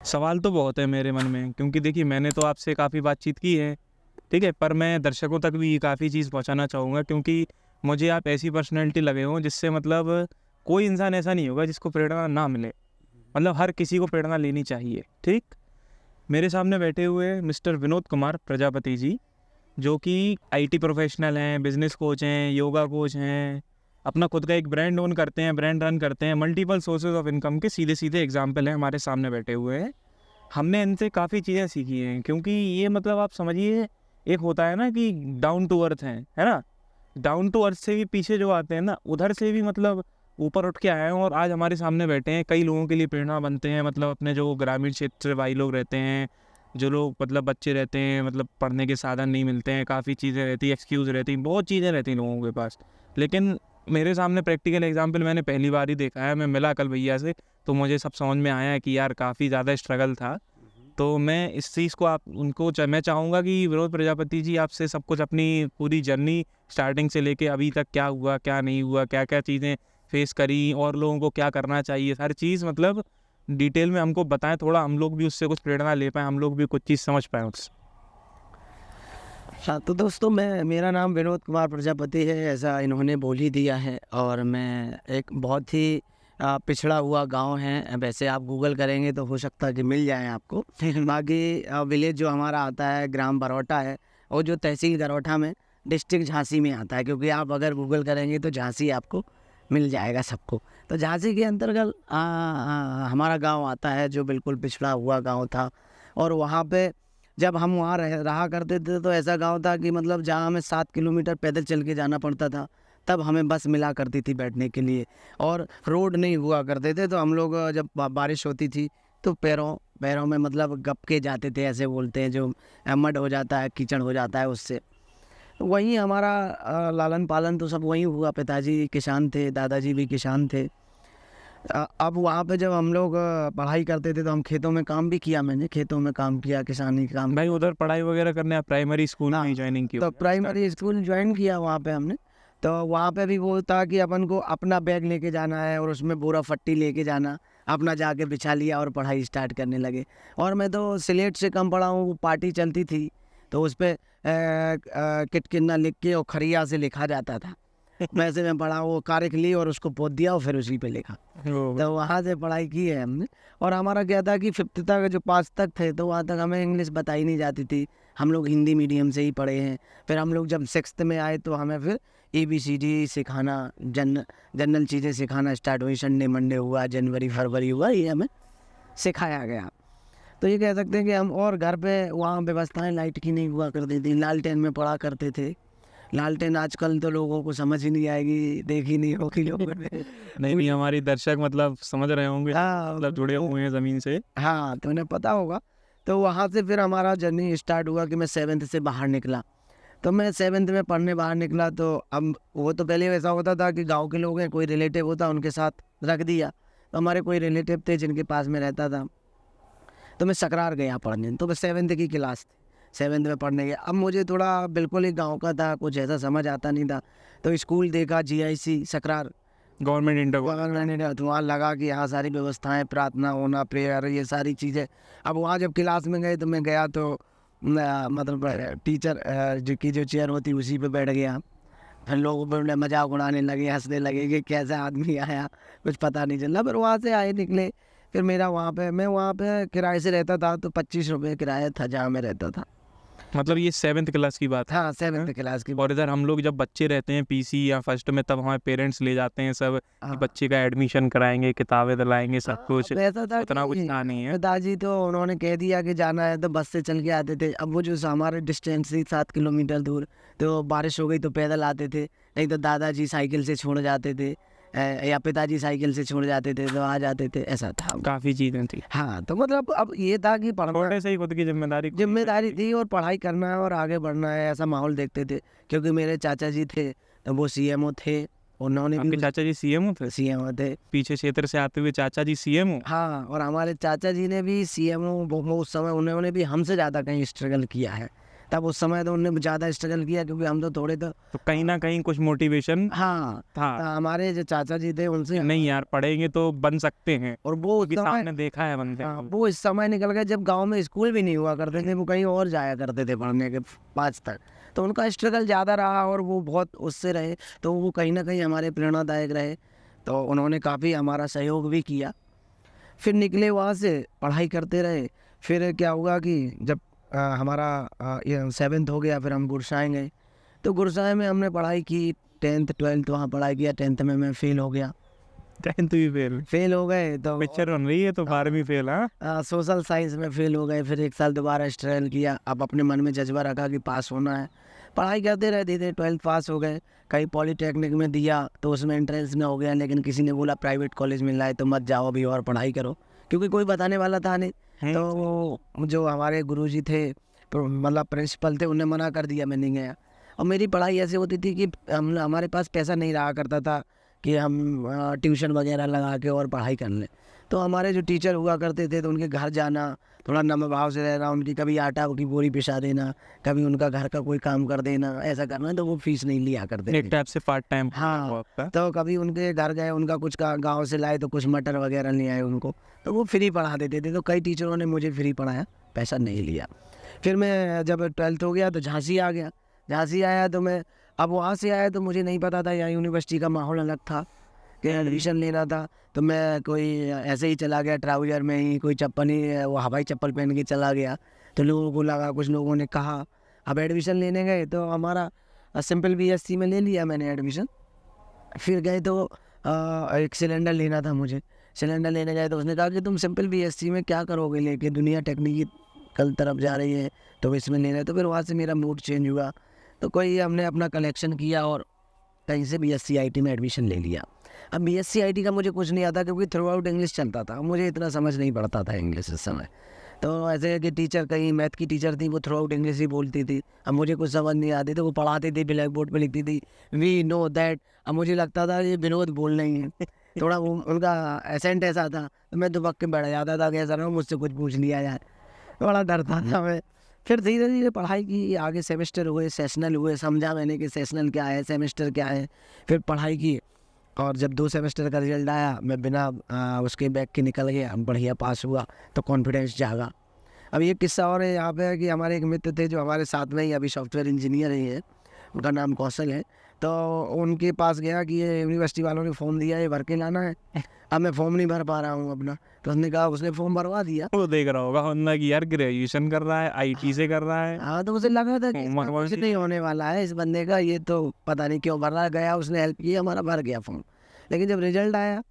सवाल तो बहुत है मेरे मन में, क्योंकि देखिए मैंने तो आपसे काफ़ी बातचीत की है, ठीक है? पर मैं दर्शकों तक भी काफ़ी चीज़ पहुँचाना चाहूँगा, क्योंकि मुझे आप ऐसी पर्सनैलिटी लगे हो जिससे मतलब कोई इंसान ऐसा नहीं होगा जिसको प्रेरणा ना मिले। मतलब हर किसी को प्रेरणा लेनी चाहिए, ठीक? मेरे सामने बैठे हुए मिस्टर विनोद कुमार प्रजापति जी, जो कि आईटी प्रोफेशनल हैं, बिज़नेस कोच हैं, योगा कोच हैं, अपना खुद का एक ब्रांड ओन करते हैं, ब्रांड रन करते हैं, मल्टीपल सोर्सेज़ ऑफ इनकम के सीधे-सीधे एग्ज़ाम्पल हैं, हमारे सामने बैठे हुए हैं। हमने इनसे काफ़ी चीज़ें सीखी हैं, क्योंकि ये मतलब आप समझिए, एक होता है ना कि डाउन टू अर्थ हैं, है ना? डाउन टू अर्थ से भी पीछे जो आते हैं ना, उधर से भी मतलब ऊपर उठ के आए हैं और आज हमारे सामने बैठे हैं। कई लोगों के लिए प्रेरणा बनते हैं, मतलब अपने जो ग्रामीण क्षेत्र से भाई लोग रहते हैं, जो लोग मतलब बच्चे रहते हैं, मतलब पढ़ने के साधन नहीं मिलते हैं, काफ़ी चीज़ें रहती हैं, एक्सक्यूज़ रहती हैं, बहुत चीज़ें रहती हैं लोगों के पास। लेकिन मेरे सामने प्रैक्टिकल एग्ज़ाम्पल मैंने पहली बार ही देखा है। मैं मिला कल भैया से, तो मुझे सब समझ में आया है कि यार काफ़ी ज़्यादा स्ट्रगल था। तो मैं इस चीज़ को आप उनको मैं चाहूँगा कि विनोद प्रजापति जी आपसे सब कुछ अपनी पूरी जर्नी स्टार्टिंग से लेके अभी तक क्या हुआ, क्या नहीं हुआ, क्या-क्या चीज़ें फेस करी और लोगों को क्या करना चाहिए, हर चीज़ मतलब डिटेल में हमको बताएँ, थोड़ा हम लोग भी उससे कुछ प्रेरणा ले पाएँ, हम लोग भी कुछ चीज़ समझ पाएँ उससे। हाँ, तो दोस्तों मेरा नाम विनोद कुमार प्रजापति है, ऐसा इन्होंने बोल ही दिया है। और मैं एक बहुत ही पिछड़ा हुआ गांव है। वैसे आप गूगल करेंगे तो हो सकता है कि मिल जाए आपको। बाकी विलेज जो हमारा आता है ग्राम बरौटा है, और जो तहसील गरौठा में डिस्ट्रिक्ट झांसी में आता है, क्योंकि आप अगर गूगल करेंगे तो झांसी आपको मिल जाएगा सबको। तो झांसी के अंतर्गत हमारा गांव आता है, जो बिल्कुल पिछड़ा हुआ गांव था। और वहाँ पे जब हम वहाँ रहा करते थे तो ऐसा गांव था कि मतलब जहाँ हमें 7 किलोमीटर पैदल चल के जाना पड़ता था, तब हमें बस मिला करती थी बैठने के लिए। और रोड नहीं हुआ करते थे, तो हम लोग जब बारिश होती थी तो पैरों पैरों में मतलब गप के जाते थे, ऐसे बोलते हैं, जो मड हो जाता है, कीचड़ हो जाता है उससे। तो वहीं हमारा लालन पालन तो सब वहीं हुआ। पिताजी किसान थे, दादाजी भी किसान थे। अब वहाँ पे जब हम लोग पढ़ाई करते थे तो हम खेतों में काम भी किया, मैंने खेतों में काम किया, किसानी का काम। भाई उधर पढ़ाई वगैरह करने आप प्राइमरी स्कूल में हाँ, ही जॉइनिंग की तो होगी आपने? प्राइमरी स्कूल ज्वाइन किया वहाँ पे हमने। तो वहाँ पे भी वो था कि अपन को अपना बैग लेके जाना है और उसमें बोरा फट्टी लेके जाना, अपना जाके बिछा लिया और पढ़ाई स्टार्ट करने लगे। और मैं तो सिलेट से कम पढ़ा हूँ, वो पार्टी चलती थी तो उस पे किटकिन्ना लिख के और खरिया से लिखा जाता था। वैसे मैं पढ़ा, वो कारिख ली और उसको पोत दिया और फिर उसी पे लिखा। ओह! तो वहाँ से पढ़ाई की है हमने। और हमारा क्या था कि 5th तक, जो 5 तक थे, तो वहाँ तक हमें इंग्लिश बताई नहीं जाती थी। हम लोग हिंदी मीडियम से ही पढ़े हैं। फिर हम लोग जब 6th में आए तो हमें फिर ABCD सिखाना, जनरल चीज़ें सिखाना स्टार्ट हुई। संडे मंडे हुआ, जनवरी फरवरी हुआ, ये हमें सिखाया गया। तो ये कह सकते हैं कि हम, और घर पे वहाँ व्यवस्थाएं लाइट की नहीं हुआ करती थी, लालटेन में पढ़ा करते थे। लालटेन आजकल तो लोगों को समझ ही नहीं आएगी, देखी नहीं होगी लोगों ने। नहीं, नहीं, हमारी दर्शक मतलब समझ रहे होंगे, हाँ, मतलब जुड़े हुए हैं ज़मीन से। हाँ, तो उन्हें पता होगा। तो वहाँ से फिर हमारा जर्नी स्टार्ट हुआ कि मैं 7th से बाहर निकला। तो मैं 7th में पढ़ने बाहर निकला, तो अब वो तो पहले वैसा होता था कि गाँव के लोग हैं, कोई रिलेटिव होता उनके साथ रख दिया। तो हमारे कोई रिलेटिव थे जिनके पास में रहता था, तो मैं सकरार गया पढ़ने। तो मैं 7th की क्लास थी, 7th में पढ़ने गया। अब मुझे थोड़ा बिल्कुल ही गाँव का था, कुछ ऐसा समझ आता नहीं था। तो स्कूल देखा, GIC सकरार, गवर्नमेंट इंटर तो वहाँ लगा कि यहाँ सारी व्यवस्थाएं, प्रार्थना होना, प्रेयर, ये सारी चीज़ें। अब वहाँ जब क्लास में गए तो मैं गया तो मतलब टीचर जो चेयर होती उसी पे बैठ गया। फिर लोग बड़े मजाक उड़ाने लगे, हंसने लगे कि कैसा आदमी आया, कुछ पता नहीं चला। फिर वहाँ से आए निकले। फिर मेरा मैं वहाँ पे किराए से रहता था, तो 25 रुपये किराया था जहाँ मैं रहता था। मतलब ये 7th क्लास की बात है। हाँ, 7th क्लास की। और इधर हम लोग जब बच्चे रहते हैं पीसी या फर्स्ट में, तब हमारे पेरेंट्स ले जाते हैं सब कि हाँ, बच्चे का एडमिशन कराएंगे, किताबें दिलाएंगे, सब कुछ। अब ऐसा था उतना कुछ कि था नहीं है। पिताजी तो उन्होंने कह दिया कि जाना है तो बस से चल के आते थे। अब वो जो हमारे डिस्टेंस थी 7 किलोमीटर दूर, तो बारिश हो गई तो पैदल आते थे, नहीं तो दादाजी साइकिल से छोड़ जाते थे, या पिताजी साइकिल से छोड़ जाते थे तो आ जाते थे, ऐसा था। काफ़ी चीज़ें थी। हाँ, तो मतलब अब ये था कि पढ़ना, छोटे से ही खुद की जिम्मेदारी थी और पढ़ाई करना है और आगे बढ़ना है, ऐसा माहौल देखते थे। क्योंकि मेरे चाचा जी थे तो वो CMO थे, उन्होंने आपके भी चाचा जी सीएम थे? CMO थे। पीछे क्षेत्र से आते हुए चाचा जी सीएम हो? हाँ, और हमारे चाचा जी ने भी CMO, वो उस समय उन्होंने भी हमसे ज़्यादा कहीं स्ट्रगल किया है। तब उस समय तो उन्होंने ज़्यादा स्ट्रगल किया, क्योंकि हम तो थोड़े तो तो कहीं ना कहीं कुछ मोटिवेशन हाँ, था, हमारे जो चाचा जी थे उनसे, नहीं यार पढ़ेंगे तो बन सकते हैं, और वो उस क्योंकि समय, सामने देखा है बंदे हाँ, को। वो इस समय निकल गए जब गांव में स्कूल भी नहीं हुआ करते थे, वो कहीं और जाया करते थे पढ़ने के 5 तक। तो उनका स्ट्रगल ज़्यादा रहा और वो बहुत उससे रहे, तो वो कहीं ना कहीं हमारे प्रेरणादायक रहे। तो उन्होंने काफ़ी हमारा सहयोग भी किया। फिर निकले वहाँ से, पढ़ाई करते रहे। फिर क्या हुआ कि जब हमारा ये 7th हो गया, फिर हम गुरसाएँ गए। तो गुरसाएँ में हमने पढ़ाई की, 10th 12th वहाँ पढ़ाई किया। 10th में मैं फ़ेल हो गया। 10th भी फेल, फ़ेल हो गए तो पिक्चर बन रही है तो 12वीं फेल। हाँ, सोशल साइंस में फ़ेल हो गए। फिर 1 साल दोबारा स्ट्रगल किया। अब अपने मन में जज़्बा रखा कि पास होना है। पढ़ाई करते रहे, धीरे 12th पास हो गए। कहीं पॉलीटेक्निक में दिया तो उसमें एंट्रेंस में हो गया, लेकिन किसी ने बोला प्राइवेट कॉलेज मिल रहा है तो मत जाओ अभी और पढ़ाई करो, क्योंकि कोई बताने वाला था नहीं। तो वो जो हमारे गुरुजी थे, मतलब प्रिंसिपल थे, उन्होंने मना कर दिया, मैं नहीं गया। और मेरी पढ़ाई ऐसे होती थी कि हमारे पास पैसा नहीं रहा करता था कि हम ट्यूशन वगैरह लगा के और पढ़ाई कर लें। तो हमारे जो टीचर हुआ करते थे तो उनके घर जाना, थोड़ा नम भाव से रहना, उनकी कभी आटा की बोरी पिसा देना, कभी उनका घर का कोई काम कर देना, ऐसा करना। तो वो फीस नहीं लिया करते एक थे। टाइप से पार्ट टाइम हाँ, आपका। तो कभी उनके घर गए, उनका कुछ का गाँव से लाए तो कुछ मटर वगैरह ले आए उनको, तो वो फ्री पढ़ा देते थे। तो कई टीचरों ने मुझे फ्री पढ़ाया, पैसा नहीं लिया। फिर मैं जब 12th हो गया तो झांसी आ गया। झांसी आया तो मैं, अब वहाँ से आया तो मुझे नहीं पता था, यहाँ यूनिवर्सिटी का माहौल अलग था कि एडमिशन लेना था। तो मैं कोई ऐसे ही चला गया, ट्राउज़र में ही, कोई चप्पल ही, वो हवाई चप्पल पहन के चला गया। तो लोगों को लगा, कुछ लोगों ने कहा। अब एडमिशन लेने गए तो हमारा सिंपल बीएससी में ले लिया मैंने एडमिशन। फिर गए तो एक सिलेंडर लेना था मुझे। सिलेंडर लेने गए तो उसने कहा कि तुम सिंपल बीएससी में क्या करोगे लेके, दुनिया टेक्निकल तरफ जा रही है तो इसमें लेना है। तो फिर वहाँ से मेरा मूड चेंज हुआ। तो कोई हमने अपना कलेक्शन किया और कहीं से बीएससी आईटी में एडमिशन ले लिया। अब बीएससी आईटी का मुझे कुछ नहीं आता, क्योंकि थ्रू आउट इंग्लिश चलता था, मुझे इतना समझ नहीं पड़ता था इंग्लिश उस समय। तो ऐसे है कि टीचर, कहीं मैथ की टीचर थी, वो थ्रू आउट इंग्लिश ही बोलती थी। अब मुझे कुछ समझ नहीं आती, तो वो पढ़ाती थी, ब्लैक बोर्ड पे लिखती थी वी नो दैट। अब मुझे लगता था ये विनोद बोल रही हैं। थोड़ा वो उनका एसेंट ऐसा था, तो मैं दुबक के बैठ जाता था कि ऐसा ना मुझसे कुछ पूछ लिया जाए, बड़ा डरता था मैं। फिर धीरे धीरे पढ़ाई की, आगे सेमेस्टर हुए, सेशनल हुए, समझा मैंने कि सेशनल क्या है, सेमेस्टर क्या है। फिर पढ़ाई की, और जब 2 सेमेस्टर का रिजल्ट आया, मैं बिना उसके बैक के निकल गया, बढ़िया पास हुआ, तो कॉन्फिडेंस जागा। अब ये किस्सा और है यहाँ पे कि हमारे एक मित्र थे जो हमारे साथ में ही अभी सॉफ्टवेयर इंजीनियर ही है, उनका नाम कौशल है। तो उनके पास गया कि ये यूनिवर्सिटी वालों ने फॉर्म दिया, ये भर के लाना है। अब मैं फॉर्म नहीं भर पा रहा हूँ अपना, तो उसने कहा, उसने फॉर्म भरवा दिया। वो देख रहा होगा होंडा की यार ग्रेजुएशन कर रहा है, आईटी से कर रहा है। हाँ, तो मुझे लगा था कि इसका भरवा कुछ दिया। नहीं होने वाला है इस बंदे का, ये तो पता नहीं क्यों भर रहा। गया, उसने हेल्प की, हमारा भर गया फॉर्म। लेकिन जब रिजल्ट आया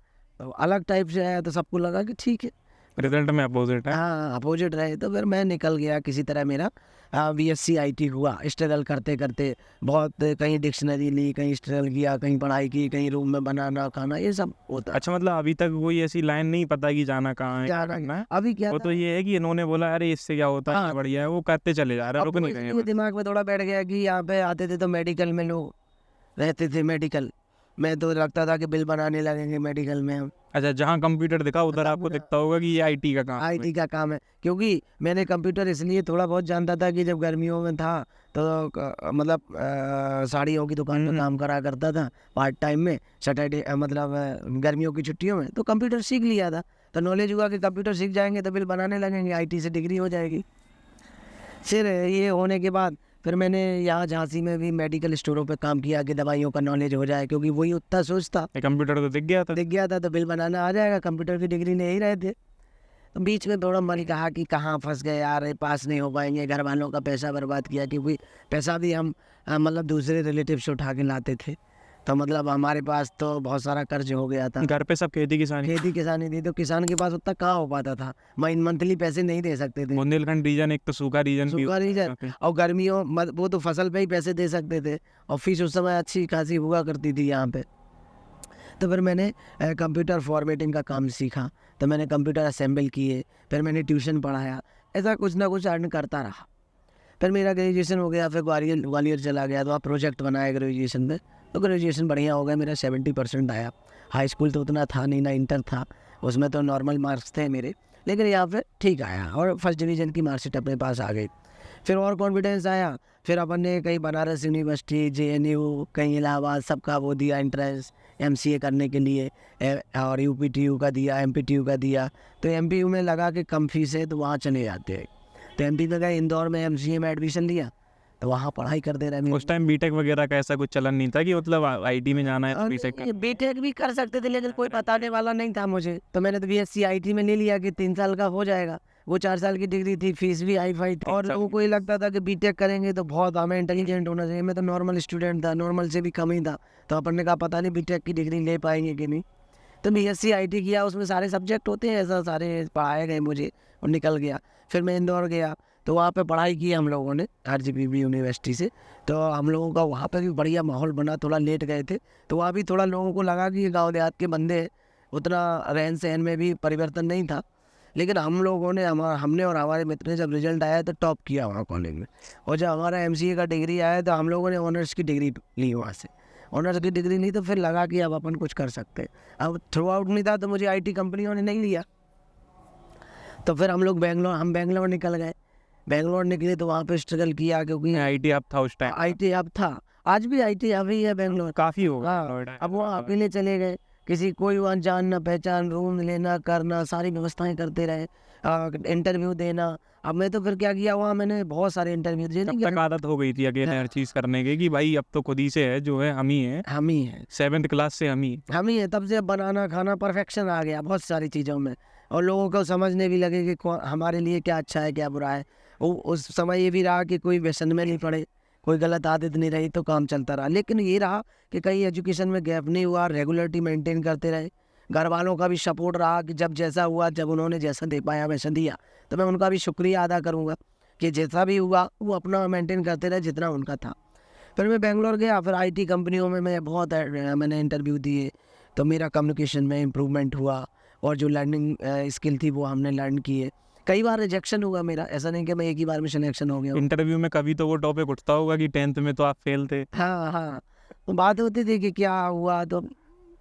तो अलग टाइप से आया, तो सबको लगा कि ठीक है, रिजल्ट में अपोजिट है। हाँ अपोजिट रहे। तो फिर मैं निकल गया किसी तरह, मेरा बीएससी आईटी हुआ। स्ट्रगल करते करते बहुत, कहीं डिक्शनरी ली, कहीं स्ट्रगल किया, कहीं पढ़ाई की, कहीं रूम में बनाना खाना, ये सब होता। अच्छा, मतलब अभी तक कोई ऐसी लाइन नहीं पता कि जाना कहाँ है, क्या जाना करना है। अभी क्या वो था, तो ये है कि इन्होंने बोला अरे इससे क्या होता है, हाँ, क्या बढ़िया है, वो करते चले जा रहे हैं, अब रुक वो नहीं रहे इसलिए हैं। दिमाग में थोड़ा बैठ गया कि यहाँ पे आते थे तो मेडिकल में लोग रहते थे, मेडिकल में तो लगता था कि बिल बनाने लगेंगे मेडिकल में हम। अच्छा, जहाँ कंप्यूटर दिखा उधर आपको दिखता होगा कि ये आईटी का काम है। आईटी का काम है, क्योंकि मैंने कंप्यूटर इसलिए थोड़ा बहुत जानता था कि जब गर्मियों में था तो मतलब साड़ियों की दुकान में काम करा करता था पार्ट टाइम में, सैटरडे मतलब गर्मियों की छुट्टियों में। तो कंप्यूटर सीख लिया था, तो नॉलेज हुआ कि कंप्यूटर सीख जाएंगे तो बिल बनाने लगेंगे, आईटी से डिग्री हो जाएगी। फिर ये होने के बाद फिर मैंने यहाँ झांसी में भी मेडिकल स्टोरों पे काम किया कि दवाइयों का नॉलेज हो जाए, क्योंकि वही उतना सोचता। ये कंप्यूटर तो दिख गया था। तो बिल बनाना आ जाएगा, कंप्यूटर की डिग्री ले ही रहे थे। तो बीच में थोड़ा मन कहा कि कहाँ फंस गए यार, पास नहीं हो पाएंगे, घर वालों का पैसा बर्बाद किया, क्योंकि पैसा भी हम मतलब दूसरे रिलेटिव से उठा के लाते थे। तो मतलब हमारे पास तो बहुत सारा कर्ज हो गया था। घर पे सब खेती किसानी। खेती किसानी थी, तो किसान के पास उतना कहाँ हो पाता था, मंथली पैसे नहीं दे सकते थे। बुंदेलखंड रीजन एक तो सूखा रीजन भी सूखा रीजन, और गर्मियों वो तो फसल पे ही पैसे दे सकते थे, और फीस उस समय अच्छी खासी हुआ करती थी यहाँ पे। तो फिर मैंने कंप्यूटर फॉर्मेटिंग का काम सीखा, तो मैंने कंप्यूटर असेंबल किए, फिर मैंने ट्यूशन पढ़ाया, ऐसा कुछ ना कुछ अर्न करता रहा। फिर मेरा ग्रेजुएशन हो गया, फिर ग्वालियर चला गया, तो आप प्रोजेक्ट बनाया ग्रेजुएशन में, तो ग्रेजुएशन बढ़िया हो गया, मेरा 70% आया। हाई स्कूल तो उतना था नहीं, ना इंटर था, उसमें तो नॉर्मल मार्क्स थे मेरे, लेकिन यहाँ पे ठीक आया और फर्स्ट डिवीज़न की मार्कशीट अपने पास आ गई। फिर और कॉन्फिडेंस आया, फिर अपन ने कहीं बनारस यूनिवर्सिटी, JNU, कहीं इलाहाबाद, सबका वो दिया एंट्रेंस MCA करने के लिए। और UPTU का दिया, MPTU का दिया। तो MPU में लगा कि कम फीस है तो वहाँ चले जाते हैं। तो MP में गए, इंदौर में MCA में एडमिशन लिया, तो वहाँ पढ़ाई करते रहे। उस टाइम बीटेक वगैरह का ऐसा कुछ चलन नहीं था कि मतलब IT में जाना है तो बीटेक बीटेक भी कर सकते थे, लेकिन कोई बताने वाला नहीं था मुझे। तो मैंने तो BSc IT में ले लिया कि 3 साल का हो जाएगा। वो 4 साल की डिग्री थी, फीस भी हाई फाई थी, और लोगों को ये लगता था कि बीटेक करेंगे तो बहुत हमें इंटेलिजेंट होना चाहिए। मैं तो नॉर्मल स्टूडेंट था, नॉर्मल से भी कम ही था। तो अपन ने कहा पता नहीं बीटेक की डिग्री ले पाएंगे कि नहीं। तो BSc IT किया, उसमें सारे सब्जेक्ट होते हैं, ऐसा सारे पढ़ाए गए मुझे और निकल गया। फिर मैं इंदौर गया, तो वहाँ पे पढ़ाई की हम लोगों ने RGPB यूनिवर्सिटी से। तो हम लोगों का वहाँ पे भी बढ़िया माहौल बना। थोड़ा लेट गए थे तो वहाँ भी थोड़ा लोगों को लगा कि गाँव देहात के बंदे हैं, उतना रहन सहन में भी परिवर्तन नहीं था। लेकिन हम लोगों ने हमने और हमारे मित्र ने जब रिजल्ट आया तो टॉप किया वहाँ कॉलेज में। और जब हमारा MCA का डिग्री आया तो हम लोगों ने ऑनर्स की डिग्री ली वहाँ से। ऑनर्स की डिग्री ली तो फिर लगा कि अब अपन कुछ कर सकते हैं। अब थ्रू आउट नहीं था तो मुझे IT कंपनियों ने नहीं लिया। तो फिर हम लोग बेंगलोर निकल गए। बेंगलोर निकले तो वहाँ पे स्ट्रगल किया, क्योंकि IT अब था उस टाइम, IT अब था, आज भी IT अभी है बेंगलोर। काफ़ी होगा हाँ, नोएडा। अब वहाँ अकेले चले गए, किसी कोई वहाँ जान ना पहचान, रूम लेना करना सारी व्यवस्थाएं करते रहे, इंटरव्यू देना। अब मैं तो फिर क्या किया, वहाँ मैंने बहुत सारे इंटरव्यू दिए। तब तक आदत हो गई थी अकेले हर चीज़ करने की कि भाई अब तो खुद ही से है, जो है हम ही हैं, हम ही हैं, 7th क्लास से हम ही। हम ही है। तब से बनाना खाना परफेक्शन आ गया बहुत सारी चीज़ों में, और लोगों को समझने भी लगे कि हमारे लिए क्या अच्छा है क्या बुरा है। उस समय ये भी रहा कि कोई व्यसन में नहीं पड़े, कोई गलत आदत नहीं रही, तो काम चलता रहा। लेकिन ये रहा कि कहीं एजुकेशन में गैप नहीं हुआ, रेगुलरिटी मेंटेन करते रहे। घर वालों का भी सपोर्ट रहा कि जब जैसा हुआ, जब उन्होंने जैसा दे पाया वैसा दिया। तो मैं उनका भी शुक्रिया अदा करूँगा कि जैसा भी हुआ वो अपना मेंटेन करते रहे जितना उनका था। फिर मैं बेंगलोर गया, फिर IT कंपनियों में मैं बहुत मैंने इंटरव्यू दिए, तो मेरा कम्युनिकेशन में इम्प्रूवमेंट हुआ, और जो लर्निंग स्किल थी वो हमने लर्न किए। कई बार रिजेक्शन हुआ मेरा, ऐसा नहीं कि मैं एक ही बार में सिलेक्शन हो गया हूँ। इंटरव्यू में कभी तो वो टॉपिक उठता होगा कि 10th में तो आप फेल थे। हाँ हाँ, तो बात होती थी कि क्या हुआ, तो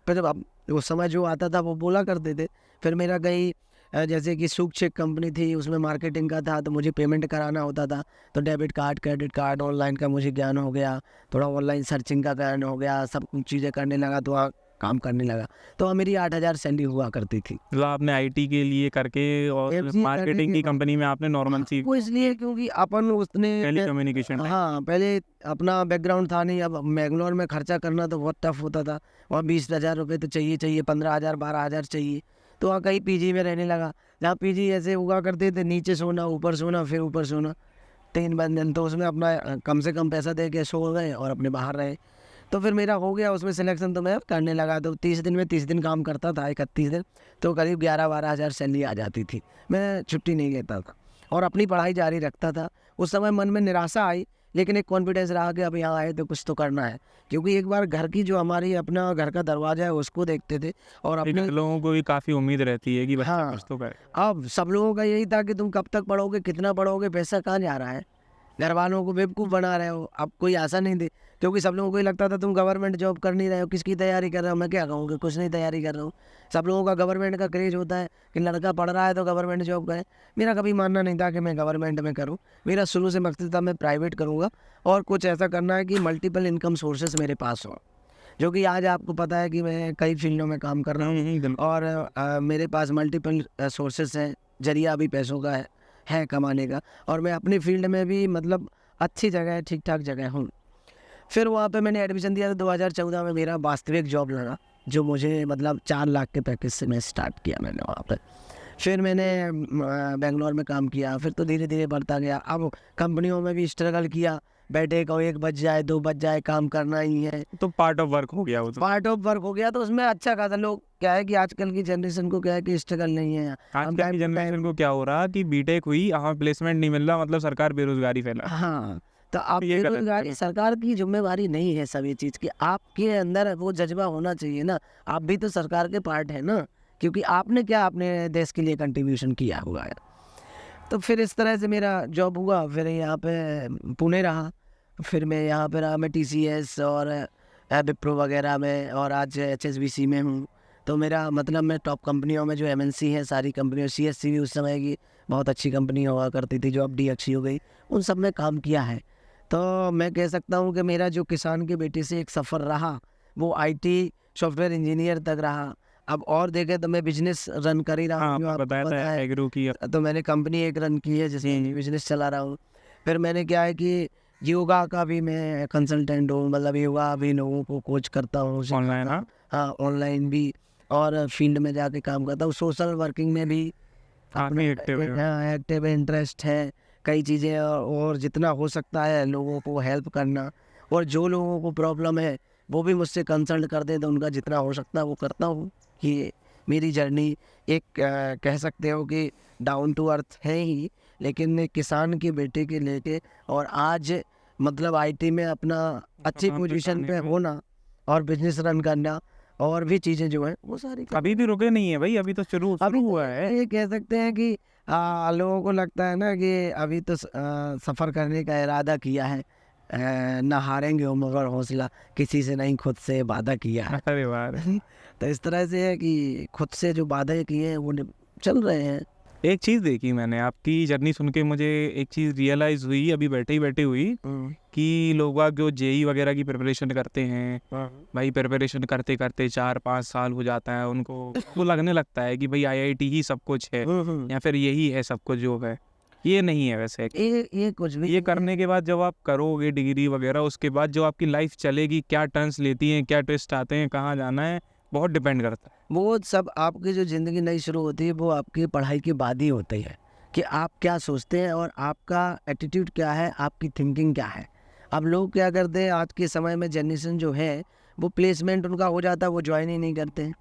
फिर अब उस समय जो आता था वो बोला करते थे। फिर मेरा कहीं जैसे कि सूक्ष्म कंपनी थी, उसमें मार्केटिंग का था, तो मुझे पेमेंट कराना होता था। तो debit card, credit card, online का मुझे ज्ञान हो गया, थोड़ा ऑनलाइन सर्चिंग का ज्ञान हो गया, सब कुछ चीज़ें करने लगा, तो वहाँ काम करने लगा। तो मेरी 8,000 सैलरी हुआ करती थी। मतलब आपने IT के लिए करके और MCA मार्केटिंग करने की के कंपनी में आपने नॉर्मल सी वो इसलिए क्योंकि अपन उसने टेलीकम्युनिकेशन हाँ, पहले अपना बैकग्राउंड था नहीं। अब बेंगलोर में खर्चा करना तो बहुत टफ होता था। वहाँ 20,000 रुपये तो चाहिए, 15,000 12,000 चाहिए। तो वहाँ कहीं PG में रहने लगा, जहाँ PG ऐसे हुआ करते थे, नीचे सोना, ऊपर सोना, फिर ऊपर सोना, 3 बंधन। तो उसमें अपना कम से कम पैसा दे के सो गए और अपने बाहर रहे। तो फिर मेरा हो गया उसमें सिलेक्शन, तो मैं करने लगा। तो 30 दिन में 30 दिन काम करता था, 31 दिन, तो करीब 11-12 हज़ार सैलरी आ जाती थी। मैं छुट्टी नहीं लेता था और अपनी पढ़ाई जारी रखता था। उस समय मन में निराशा आई, लेकिन एक कॉन्फिडेंस रहा कि अब यहाँ आए तो कुछ तो करना है, क्योंकि एक बार घर की जो हमारी अपना घर का दरवाज़ा है उसको देखते थे, और अपने लोगों को भी काफ़ी उम्मीद रहती है कि बच्चा हाँ, कुछ तो करे। अब सब लोगों का यही था कि तुम कब तक पढ़ोगे, कितना पढ़ोगे, पैसा कहाँ जा रहा है, घर वालों को बेवकूफ़ बना रहे हो। अब कोई आशा नहीं थी, क्योंकि सब लोगों को ये लगता था तुम गवर्नमेंट जॉब कर नहीं रहे हो, किसकी तैयारी कर रहे हो। मैं क्या कहूँ कि कुछ नहीं तैयारी कर रहा हूँ। सब लोगों का गवर्नमेंट का क्रेज होता है कि लड़का पढ़ रहा है तो गवर्नमेंट जॉब करे। मेरा कभी मानना नहीं था कि मैं गवर्नमेंट में करूँ। मेरा शुरू से मकसद था मैं प्राइवेट करूँगा, और कुछ ऐसा करना है कि मल्टीपल इनकम सोर्सेस मेरे पास हो, जो कि आज आपको पता है कि मैं कई फील्डों में काम कर रहा हूँ, और मेरे पास मल्टीपल सोर्सेस हैं, जरिया भी पैसों का है कमाने का, और मैं अपनी फील्ड में भी मतलब अच्छी जगह, ठीक ठाक जगह हूँ। फिर वहाँ पे मैंने एडमिशन दिया, तो 2014 में मेरा वास्तविक जॉब लगा, जो मुझे मतलब 4 लाख के पैकेज से मैं स्टार्ट किया मैंने वहाँ पर। फिर मैंने बेंगलोर में काम किया, फिर तो धीरे धीरे बढ़ता गया। अब कंपनियों में भी स्ट्रगल किया, बैठे को 1 बज जाए 2 बज जाए, काम करना ही है, तो पार्ट ऑफ वर्क हो गया वो तो। पार्ट ऑफ वर्क हो गया। तो उसमें अच्छा खासा लोग क्या है कि आजकल की जनरेशन को क्या है कि स्ट्रगल नहीं है। आजकल की जनरेशन को क्या हो रहा कि बीटेक हुई, हाँ प्लेसमेंट नहीं मिल रहा, मतलब सरकार बेरोजगारी फैला। हाँ, तो आप ये गलत बेरोजगारी सरकार की जिम्मेवारी नहीं है सब ये चीज़ की। आपके अंदर वो जज्बा होना चाहिए ना, आप भी तो सरकार के पार्ट है ना, क्योंकि आपने क्या अपने देश के लिए कंट्रीब्यूशन किया हुआ है। तो फिर इस तरह से मेरा जॉब हुआ। फिर यहाँ पे पुणे रहा, फिर मैं यहाँ पे रहा, मैं TCS और विप्रो वगैरह में, और आज HSBC में हूँ। तो मेरा मतलब मैं टॉप कंपनियों में जो MNC है सारी कंपनियों, CSC भी उस समय की बहुत अच्छी कंपनी हुआ करती थी जो अब डीएक्सी हो गई, उन सब में काम किया है। तो मैं कह सकता हूँ कि मेरा जो किसान के बेटे से एक सफ़र रहा वो आईटी सॉफ्टवेयर इंजीनियर तक रहा। अब और देखें तो मैं बिजनेस रन कर ही रहा हाँ, हूँ, जो आपने आपको बताया पता था है। एग्रो की। तो मैंने कंपनी एक रन की है जिसमें बिजनेस चला रहा हूँ। फिर मैंने क्या है कि योगा का भी मैं कंसल्टेंट हूँ, मतलब योगा भी लोगों को कोच करता हूँ, ऑनलाइन, सिखाता हूँ। हाँ, ऑनलाइन भी और फील्ड में जाके काम करता हूँ। सोशल वर्किंग में भी काफ़ी एक्टिव है। हाँ, एक्टिव इंटरेस्ट है कई चीज़ें, और जितना हो सकता है लोगों को हेल्प करना, और जो लोगों को प्रॉब्लम है वो भी मुझसे कंसल्ट कर दें तो उनका जितना हो सकता है वो करता हूँ। कि मेरी जर्नी एक कह सकते हो कि डाउन टू अर्थ है ही, लेकिन एक किसान के बेटे के लेके और आज मतलब आईटी में अपना अच्छी मुकाम पे पोजीशन जाने पे में। होना और बिजनेस रन करना और भी चीज़ें जो हैं वो सारी अभी भी रुके नहीं है भाई, अभी तो शुरू अभी शुरू हुआ है। ये कह सकते हैं कि लोगों को लगता है ना कि अभी तो सफ़र करने का इरादा किया है, ना हारेंगे मगर हौसला किसी से नहीं खुद से वादा किया है। अरे वाह रे। तो इस तरह से है कि खुद से जो वादे किए हैं वो चल रहे हैं। एक चीज़ देखी मैंने आपकी जर्नी सुन के, मुझे एक चीज़ रियलाइज़ हुई अभी बैठे ही बैठे हुई, कि लोग बाग जो जेई वगैरह की प्रिपरेशन करते हैं, भाई प्रिपरेशन करते करते 4-5 साल हो जाता है उनको लगने लगता है कि भाई आईआईटी ही सब कुछ है या फिर यही है सब कुछ जो है। ये नहीं है वैसे। ये कुछ भी ये करने के बाद जब आप करोगे डिग्री वगैरह, उसके बाद जो आपकी लाइफ चलेगी, क्या टर्न्स लेती हैं, क्या ट्विस्ट आते हैं, कहाँ जाना है, बहुत डिपेंड करता है। वो सब आपकी जो ज़िंदगी नई शुरू होती है वो आपकी पढ़ाई के बाद ही होती है, कि आप क्या सोचते हैं और आपका एटीट्यूड क्या है, आपकी थिंकिंग क्या है। अब लोग क्या करते हैं आज के समय में, जनरेशन जो है वो प्लेसमेंट उनका हो जाता है, वो ज्वाइन ही नहीं करते हैं।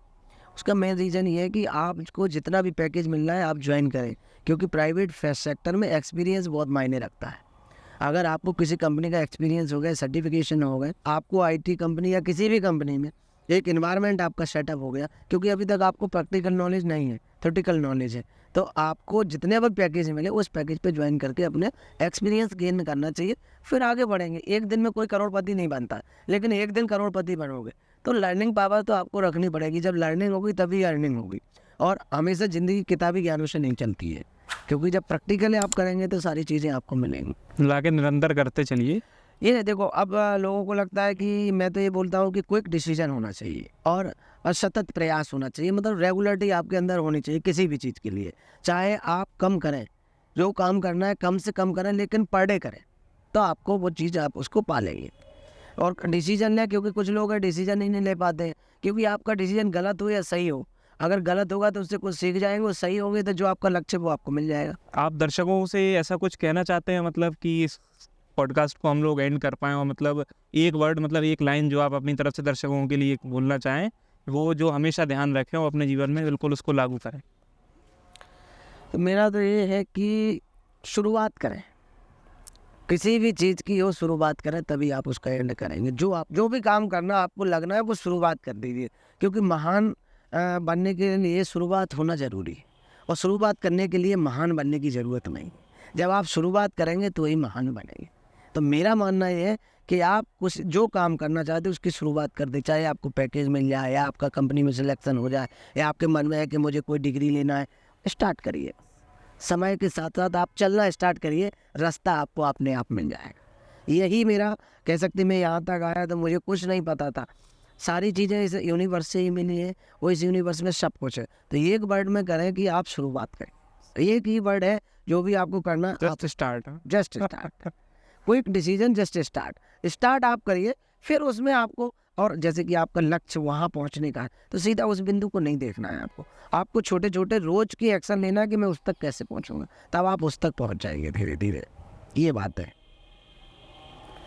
उसका मेन रीज़न ये है कि आपको जितना भी पैकेज मिल रहा है आप ज्वाइन करें, क्योंकि प्राइवेट सेक्टर में एक्सपीरियंस बहुत मायने रखता है। अगर आपको किसी कंपनी का एक्सपीरियंस हो गया, सर्टिफिकेशन हो गए, आपको आईटी कंपनी या किसी भी कंपनी में एक इन्वायरमेंट आपका सेटअप हो गया, क्योंकि अभी तक आपको प्रैक्टिकल नॉलेज नहीं है, थ्योरेटिकल नॉलेज है, तो आपको जितने भी पैकेज मिले उस पैकेज पे ज्वाइन करके अपने एक्सपीरियंस गेन करना चाहिए, फिर आगे बढ़ेंगे। एक दिन में कोई करोड़पति नहीं बनता, लेकिन एक दिन करोड़पति बनोगे तो लर्निंग पावर तो आपको रखनी पड़ेगी। जब लर्निंग होगी तभी अर्निंग होगी, और हमेशा ज़िंदगी किताबी ज्ञानों से नहीं चलती है, क्योंकि जब प्रैक्टिकली आप करेंगे तो सारी चीज़ें आपको मिलेंगी। लाके निरंतर करते चलिए। ये देखो, अब लोगों को लगता है कि मैं तो ये बोलता हूँ कि क्विक डिसीजन होना चाहिए और सतत प्रयास होना चाहिए, मतलब रेगुलरिटी आपके अंदर होनी चाहिए किसी भी चीज़ के लिए। चाहे आप कम करें, जो काम करना है कम से कम करें, लेकिन पर डे करें, तो आपको वो चीज़ आप उसको पालेंगे। और डिसीजन लें, क्योंकि कुछ लोग डिसीजन ही नहीं ले पाते हैं, क्योंकि आपका डिसीजन गलत हो या सही हो, अगर गलत होगा तो उससे कुछ सीख जाएंगे, वो सही होंगे तो जो आपका लक्ष्य वो आपको मिल जाएगा। आप दर्शकों से ऐसा कुछ कहना चाहते हैं, मतलब कि इस पॉडकास्ट को हम लोग एंड कर पाएँ, और मतलब एक वर्ड, मतलब एक लाइन जो आप अपनी तरफ से दर्शकों के लिए बोलना चाहें, वो जो हमेशा ध्यान रखें और अपने जीवन में बिल्कुल उसको लागू करें। तो मेरा तो ये है कि शुरुआत करें, किसी भी चीज़ की हो शुरुआत करें, तभी आप उसका एंड करेंगे। जो भी काम करना आपको लगना है वो शुरुआत कर दीजिए, क्योंकि महान बनने के लिए शुरुआत होना ज़रूरी है, और शुरुआत करने के लिए महान बनने की ज़रूरत नहीं। जब आप शुरुआत करेंगे तो ही महान बनेंगे। तो मेरा मानना ये है कि आप कुछ जो काम करना चाहते हो उसकी शुरुआत कर दें, चाहे आपको पैकेज मिल जाए या आपका कंपनी में सिलेक्शन हो जाए, या आपके मन में है कि मुझे कोई डिग्री लेना है, स्टार्ट करिए। समय के साथ साथ आप चलना स्टार्ट करिए, रास्ता आपको अपने आप मिल जाएगा। यही मेरा कह सकते, मैं यहाँ तक आया तो मुझे कुछ नहीं पता था, सारी चीज़ें इस यूनिवर्स से ही मिली है, वो इस यूनिवर्स में सब कुछ है। तो एक वर्ड में करें कि आप शुरुआत करें, एक ही वर्ड है जो भी आपको करना, just start. Just start. Quick decision, just start आप करिए, फिर उसमें आपको, और जैसे कि आपका लक्ष्य वहाँ पहुँचने का है तो सीधा उस बिंदु को नहीं देखना है, आपको छोटे छोटे रोज की एक्शन लेना है कि मैं उस तक कैसे पहुँचूंगा, तब आप उस तक पहुँच जाएंगे धीरे धीरे। ये बात है।